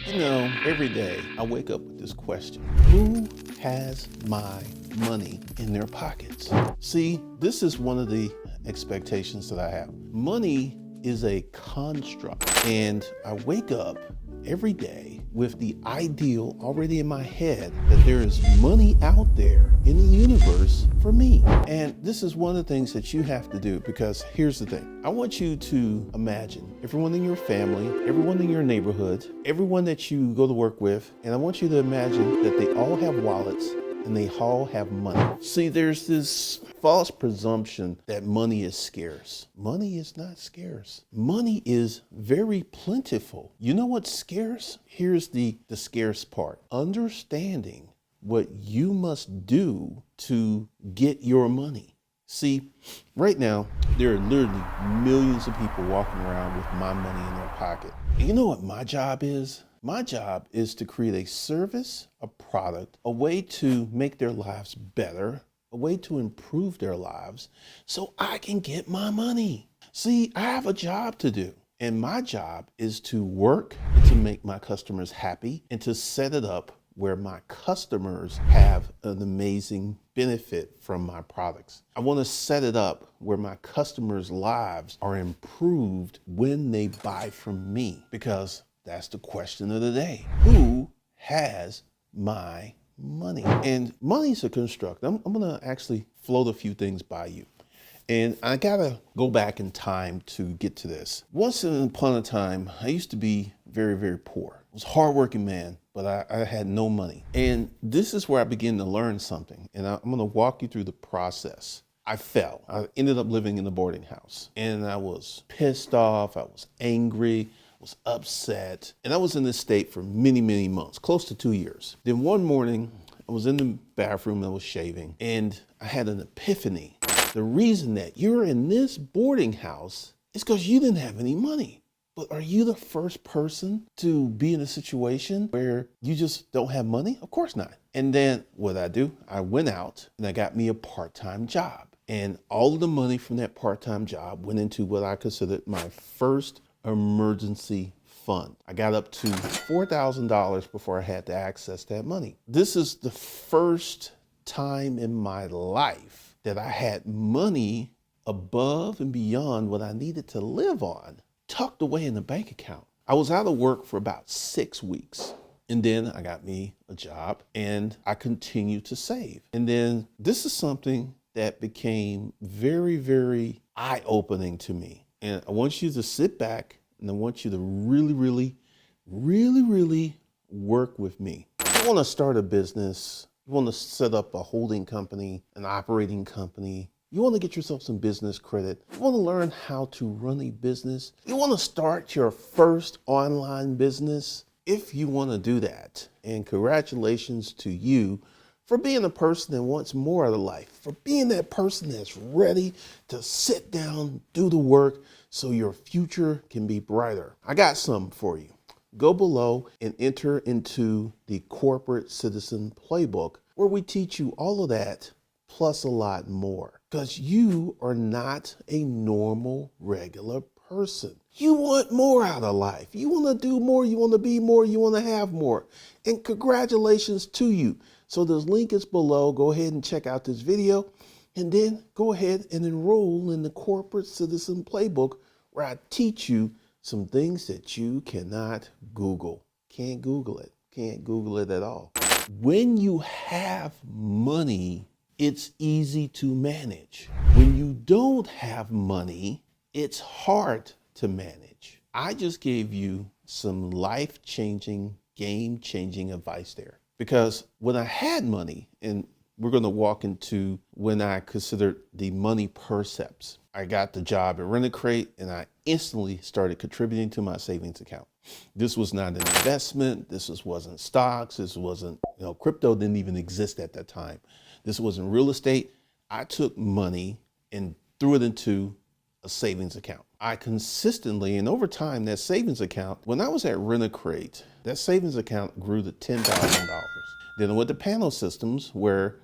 You know, every day I wake up with this question: who has my money in their pockets? See, this is one of the expectations that I have. Money is a construct, and I wake up every day with the ideal already in my head that there is money out there in the universe for me. And this is one of the things that you have to do, because here's the thing. I want you to imagine everyone in your family, everyone in your neighborhood, everyone that you go to work with, and I want you to imagine that they all have wallets and they all have money. See, there's this false presumption that money is scarce. Money is not scarce. Money is very plentiful. You know what's scarce? Here's the scarce part. Understanding what you must do to get your money. See, right now, there are literally millions of people walking around with my money in their pocket. And you know what my job is? My job is to create a service, a product, a way to make their lives better, a way to improve their lives so I can get my money. See, I have a job to do. And my job is to work to make my customers happy and to set it up where my customers have an amazing benefit from my products. I want to set it up where my customers' lives are improved when they buy from me, because that's the question of the day. Who has my money? And money's a construct. I'm gonna actually float a few things by you. And I gotta go back in time to get to this. Once upon a time, I used to be very, very poor. I was a hardworking man, but I had no money. And this is where I began to learn something. And I'm gonna walk you through the process. I fell. I ended up living in a boarding house. And I was pissed off, I was angry, was upset, and I was in this state for many, many months, close to 2 years. Then one morning, I was in the bathroom, I was shaving, and I had an epiphany. The reason that you're in this boarding house is because you didn't have any money. But are you the first person to be in a situation where you just don't have money? Of course not. And then what did I do? I went out and I got me a part-time job. And all of the money from that part-time job went into what I considered my first emergency fund. I got up to $4,000 before I had to access that money. This is the first time in my life that I had money above and beyond what I needed to live on tucked away in the bank account. I was out of work for about 6 weeks. And then I got me a job and I continued to save. And then this is something that became very, very eye-opening to me. And I want you to sit back and I want you to really, really, really, really work with me. You want to start a business. You want to set up a holding company, an operating company. You want to get yourself some business credit. You want to learn how to run a business. You want to start your first online business. If you want to do that, and congratulations to you for being a person that wants more out of life, for being that person that's ready to sit down, do the work so your future can be brighter. I got something for you. Go below and enter into the Corporate Citizen Playbook, where we teach you all of that plus a lot more, because you are not a normal, regular person. You want more out of life. You want to do more. You want to be more. You want to have more. And congratulations to you. So this link is below. Go ahead and check out this video, and then go ahead and enroll in the Corporate Citizen Playbook, where I teach you some things that you cannot Google. Can't Google it. Can't Google it at all. When you have money, it's easy to manage. When you don't have money, it's hard to manage. I just gave you some life-changing, game-changing advice there. Because when I had money, and we're going to walk into when I considered the money percepts. I got the job at Rent-A-Crate and I instantly started contributing to my savings account. This was not an investment. This wasn't stocks. This wasn't, crypto didn't even exist at that time. This wasn't real estate. I took money and threw it into a savings account. I consistently, and over time, that savings account, when I was at Rent-A-Crate, that savings account grew to $10,000. Then I went to Panel Systems, where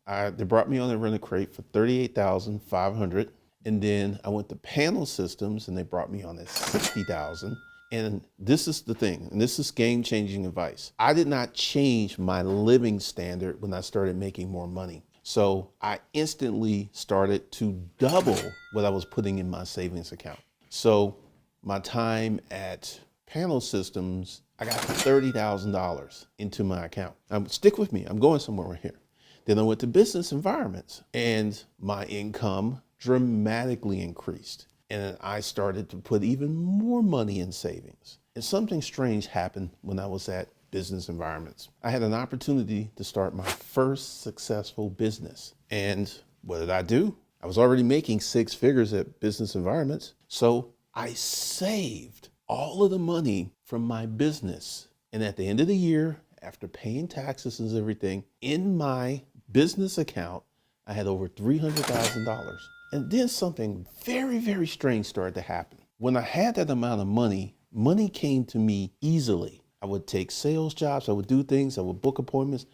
they brought me on a Rent-A-Crate for $38,500. And then I went to Panel Systems and they brought me on at $60,000. And this is the thing, and this is game-changing advice. I did not change my living standard when I started making more money. So I instantly started to double what I was putting in my savings account. So my time at Panel Systems, I got $30,000 into my account. Stick with me, I'm going somewhere here. Then I went to business environments and my income dramatically increased. And I started to put even more money in savings. And something strange happened when I was at business environments. I had an opportunity to start my first successful business. And what did I do? I was already making 6 figures at business environments. So I saved all of the money from my business. And at the end of the year, after paying taxes and everything, in my business account, I had over $300,000. And then something very, very strange started to happen. When I had that amount of money, money came to me easily. I would take sales jobs, I would do things, I would book appointments.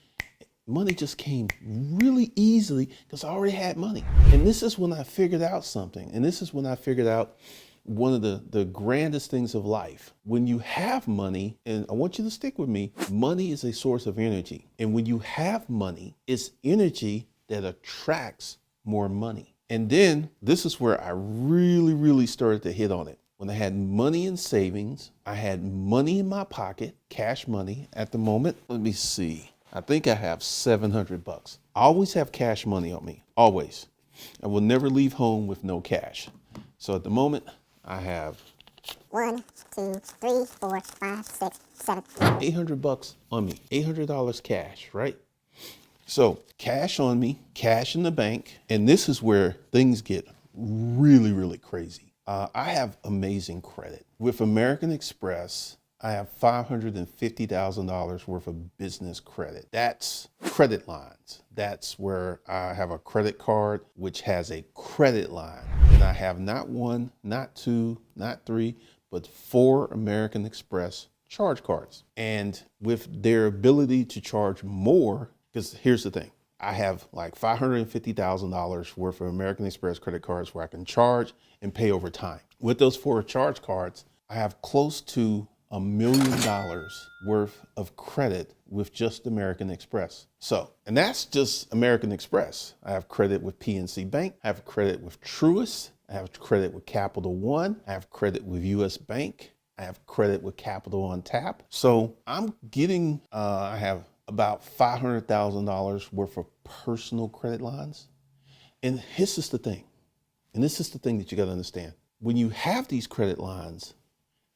Money just came really easily because I already had money. And this is when I figured out something. And this is when I figured out one of the grandest things of life. When you have money, and I want you to stick with me, money is a source of energy. And when you have money, it's energy that attracts more money. And then this is where I really started to hit on it. When I had money in savings, I had money in my pocket, cash money at the moment. Let me see. I think I have $700. I always have cash money on me, always. I will never leave home with no cash. So at the moment, I have 1, 2, 3, 4, 5, 6, 7. $800 on me, $800 cash, right? So cash on me, cash in the bank. And this is where things get really crazy. I have amazing credit. With American Express, I have $550,000 worth of business credit. That's credit lines. That's where I have a credit card, which has a credit line. And I have not 1, not 2, not 3, but 4 American Express charge cards. And with their ability to charge more, because here's the thing, I have like $550,000 worth of American Express credit cards where I can charge and pay over time. With those 4 charge cards, I have close to $1 million worth of credit with just American Express. So, and that's just American Express. I have credit with PNC Bank. I have credit with Truist. I have credit with Capital One. I have credit with US Bank. I have credit with Capital on Tap. So I'm getting, I have about $500,000 worth of personal credit lines. And this is the thing. And this is the thing that you got to understand. When you have these credit lines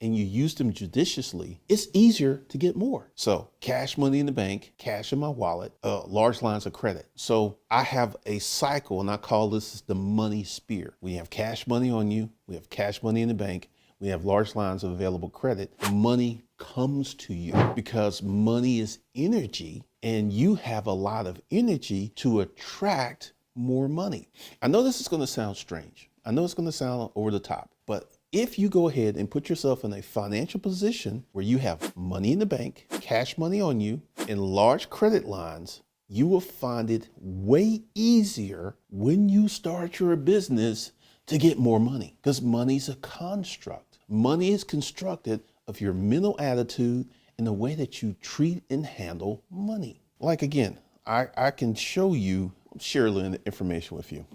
and you use them judiciously, it's easier to get more. So cash money in the bank, cash in my wallet, large lines of credit. So I have a cycle, and I call this the money spear. We have cash money on you. We have cash money in the bank. We have large lines of available credit. Money comes to you because money is energy, and you have a lot of energy to attract more money. I know this is going to sound strange. I know it's going to sound over the top, but if you go ahead and put yourself in a financial position where you have money in the bank, cash money on you, and large credit lines, you will find it way easier when you start your business to get more money, because money's a construct. Money is constructed of your mental attitude and the way that you treat and handle money. Like again, I can show you, share a little information with you.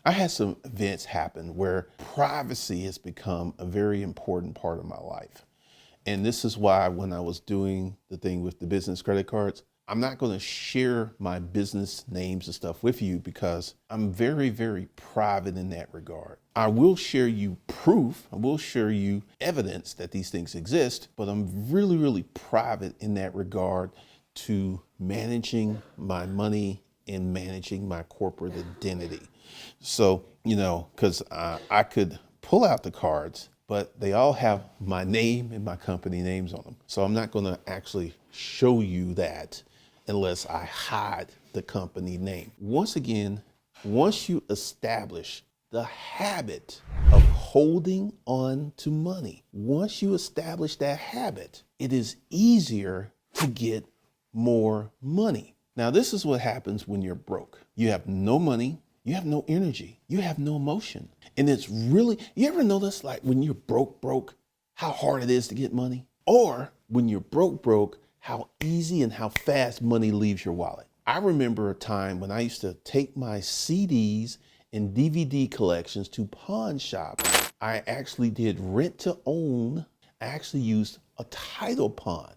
I had some events happen where privacy has become a very important part of my life. And this is why when I was doing the thing with the business credit cards, I'm not going to share my business names and stuff with you because I'm very private in that regard. I will share you proof, I will share you evidence that these things exist, but I'm really private in that regard to managing my money and managing my corporate identity. So, you know, because I could pull out the cards, but they all have my name and my company names on them. So I'm not going to actually show you that unless I hide the company name. Once again, once you establish the habit of holding on to money, once you establish that habit, it is easier to get more money. Now, this is what happens when you're broke. You have no money, you have no energy, you have no emotion. And it's really, you ever notice like when you're broke, how hard it is to get money? Or when you're broke, how easy and how fast money leaves your wallet? I remember a time when I used to take my CDs and DVD collections to pawn shops. I actually did rent to own. I actually used a title pawn.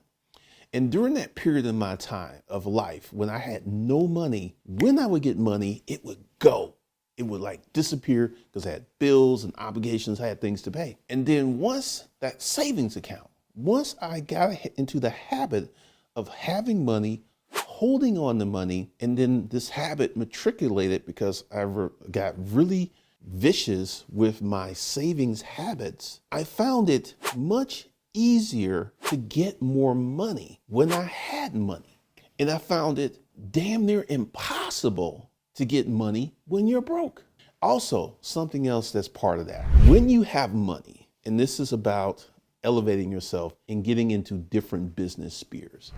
And during that period of my time of life, when I had no money, when I would get money, it would go. It would like disappear because I had bills and obligations. I had things to pay. And then once that savings account, once I got into the habit of having money, holding on to money, and then this habit matriculated because I got really vicious with my savings habits, I found it much easier to get more money when I had money. And I found it damn near impossible to get money when you're broke. Also, something else that's part of that. When you have money, and this is about elevating yourself and getting into different business spheres.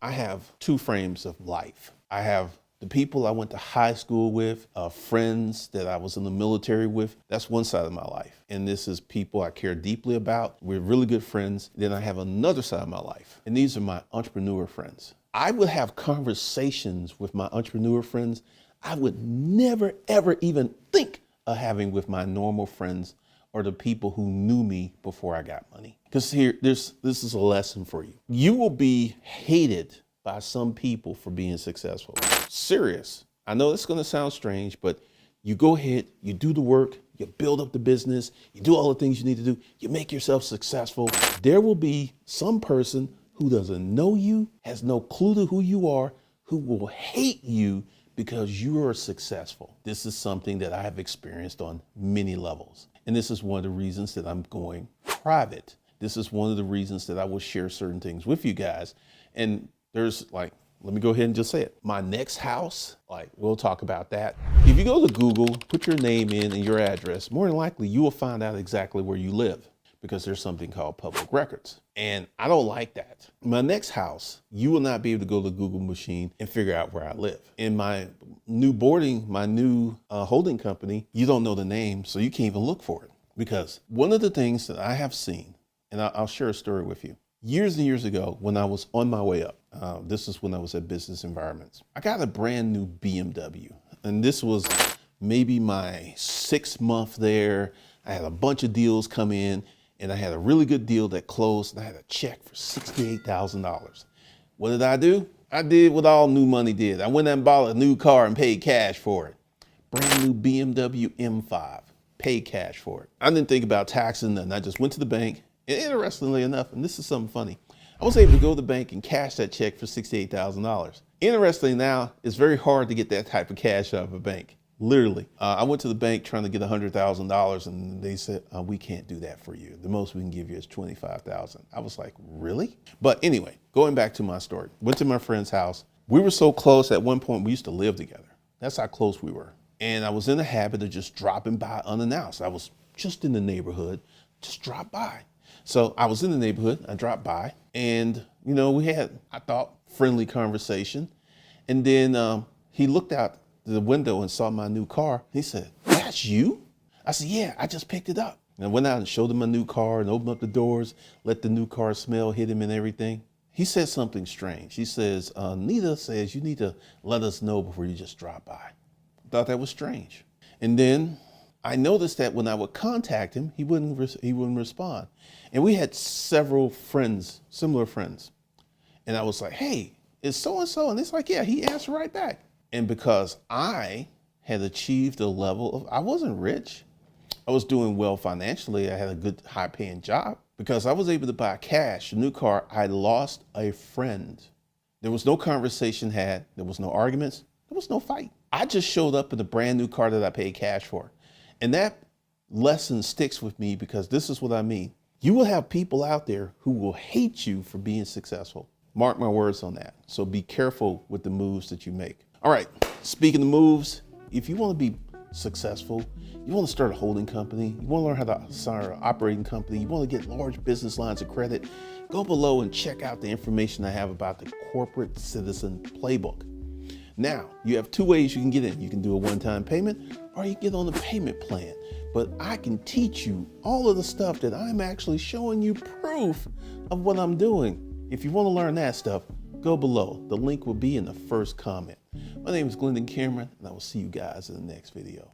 I have two frames of life. I have the people I went to high school with, friends that I was in the military with. That's one side of my life. And this is people I care deeply about. We're really good friends. Then I have another side of my life. And these are my entrepreneur friends. I would have conversations with my entrepreneur friends I would never, ever even think of having with my normal friends or the people who knew me before I got money. Because this is a lesson for you. You will be hated by some people for being successful. Serious. I know it's going to sound strange, but you go ahead, you do the work, you build up the business, you do all the things you need to do, you make yourself successful. There will be some person who doesn't know you, has no clue to who you are, who will hate you because you are successful. This is something that I have experienced on many levels. And this is one of the reasons that I'm going private. This is one of the reasons that I will share certain things with you guys. And there's let me go ahead and just say it. My next house, we'll talk about that. If you go to Google, put your name in and your address, more than likely you will find out exactly where you live because there's something called public records. And I don't like that. My next house, you will not be able to go to the Google machine and figure out where I live. In my new holding company, you don't know the name, so you can't even look for it. Because one of the things that I have seen, and I'll share a story with you. Years and years ago, when I was on my way up, this is when I was at Business Environments, I got a brand new BMW. And this was maybe my 6th month there. I had a bunch of deals come in, and I had a really good deal that closed, and I had a check for $68,000. What did I do? I did what all new money did. I went and bought a new car and paid cash for it. Brand new BMW M5, paid cash for it. I didn't think about taxing nothing. I just went to the bank. And interestingly enough, and this is something funny, I was able to go to the bank and cash that check for $68,000. Interestingly now, it's very hard to get that type of cash out of a bank. Literally. I went to the bank trying to get $100,000 and they said, we can't do that for you. The most we can give you is $25,000. I was like, really? But anyway, going back to my story, went to my friend's house. We were so close at one point, we used to live together. That's how close we were. And I was in the habit of just dropping by unannounced. I was just in the neighborhood, just dropped by. So I was in the neighborhood, I dropped by, and we had, I thought, friendly conversation. And then he looked out the window and saw my new car. He said, "That's you?" I said, "Yeah, I just picked it up." And I went out and showed him my new car and opened up the doors, let the new car smell hit him and everything. He said something strange. He says, "Nita says you need to let us know before you just drop by." I thought that was strange. And then I noticed that when I would contact him, he wouldn't respond. And we had several friends, similar friends. And I was like, "Hey, is so-and-so?" And it's like, "Yeah," he answered right back. And because I had achieved a level of, I wasn't rich. I was doing well financially. I had a good high paying job. Because I was able to buy cash, a new car, I lost a friend. There was no conversation had. There was no arguments. There was no fight. I just showed up in a brand new car that I paid cash for. And that lesson sticks with me because this is what I mean. You will have people out there who will hate you for being successful. Mark my words on that. So be careful with the moves that you make. All right, speaking of moves, if you want to be successful, you want to start a holding company, you want to learn how to start an operating company, you want to get large business lines of credit, go below and check out the information I have about the Corporate Citizen Playbook. Now, you have two ways you can get in. You can do a one-time payment or you get on the payment plan. But I can teach you all of the stuff that I'm actually showing you proof of what I'm doing. If you want to learn that stuff, go below. The link will be in the first comment. My name is Glendon Cameron, and I will see you guys in the next video.